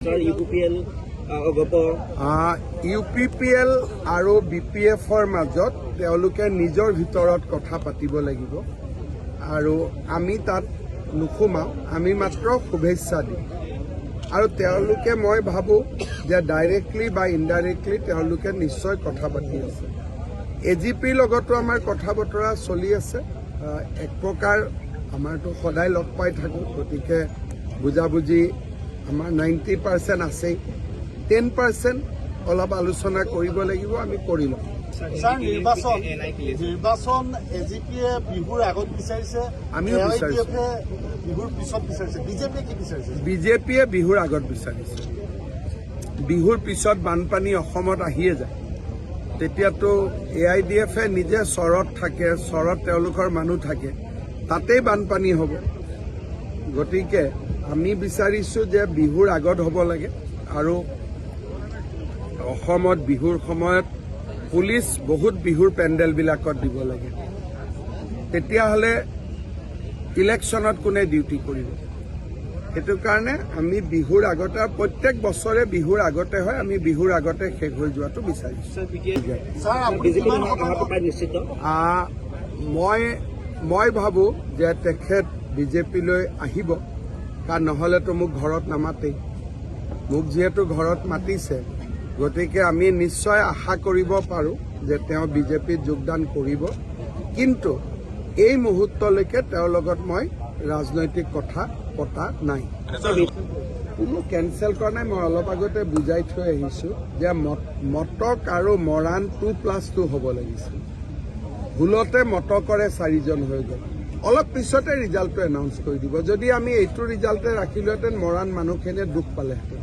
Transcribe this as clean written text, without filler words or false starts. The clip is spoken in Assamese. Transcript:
UPPL আৰু BPFৰ মাজত তেওঁলোকে নিজৰ ভিতৰত কথা পাতিব লাগিব আৰু আমি তাত নুসুমাও, আমি মাত্ৰ শুভেচ্ছা দিম আৰু তেওঁলোকে মই ভাবোঁ যে ডাইৰেক্টলি বা ইনডাইৰেক্টলি তেওঁলোকে নিশ্চয় কথা পাতি আছে। AGPৰ লগতো আমাৰ কথা বতৰা চলি আছে। এক প্ৰকাৰ আমাৰতো সদায় লগ পাই থাকোঁ, গতিকে বুজাবুজি আমাৰ 90% আছেই, 10% অলপ আলোচনা কৰিব লাগিব, আমি কৰি ল'ম। স্যাৰ নিৰ্বাচন AGPয়ে বিহুৰ আগত বিচাৰিছে, আমিও বিচাৰিছো। বিহুৰ পিছত বিচাৰিছে, বিজেপিয়ে কি বিচাৰিছে? বিজেপিয়ে বিহুৰ আগত বিচাৰিছে। বিহুৰ পিছত বানপানী অসমত আহিয়ে যায়, তেতিয়াতো AIDFে নিজে চৰত থাকে, চৰত তেওঁলোকৰ মানুহ থাকে, তাতেই বানপানী হ'ব। গতিকে আমি বিচাৰিছোঁ যে বিহুৰ আগত হ'ব লাগে আৰু অসমত বিহুৰ সময়ত পুলিচ বহুত বিহুৰ পেণ্ডেলবিলাকত দিব লাগে, তেতিয়াহ'লে ইলেকশ্যনত কোনে ডিউটি কৰিব? সেইটো কাৰণে আমি বিহুৰ আগতে, প্ৰত্যেক বছৰে বিহুৰ আগতে হয়, আমি বিহুৰ আগতে শেষ হৈ যোৱাটো বিচাৰিছোঁ। মই ভাবোঁ যে তেখেত বিজেপিলৈ আহিব, কাৰণ নহ'লেতো মোক ঘৰত নামাতেই। মোক যিহেতু ঘৰত মাতিছে, গতিকে আমি নিশ্চয় আশা কৰিব পাৰোঁ যে তেওঁ বিজেপিত যোগদান কৰিব, কিন্তু এই মুহূৰ্তলৈকে তেওঁৰ লগত মই ৰাজনৈতিক কথা পতা নাই। কোনো কেঞ্চেল কৰা নাই, মই অলপ আগতে বুজাই থৈ আহিছোঁ যে মটক আৰু মৰাণ 2+2 হ'ব লাগিছিল। ভুলতে মটকৰে 4জন হৈ গ'ল। অলপ পিছতে ৰিজাল্টটো এনাউন্স কৰি দিব। যদি আমি এইটো ৰিজাল্টে ৰাখিলোহেঁতেন, মৰাণ মানুহখিনিয়ে দুখ পালেহেঁতেন।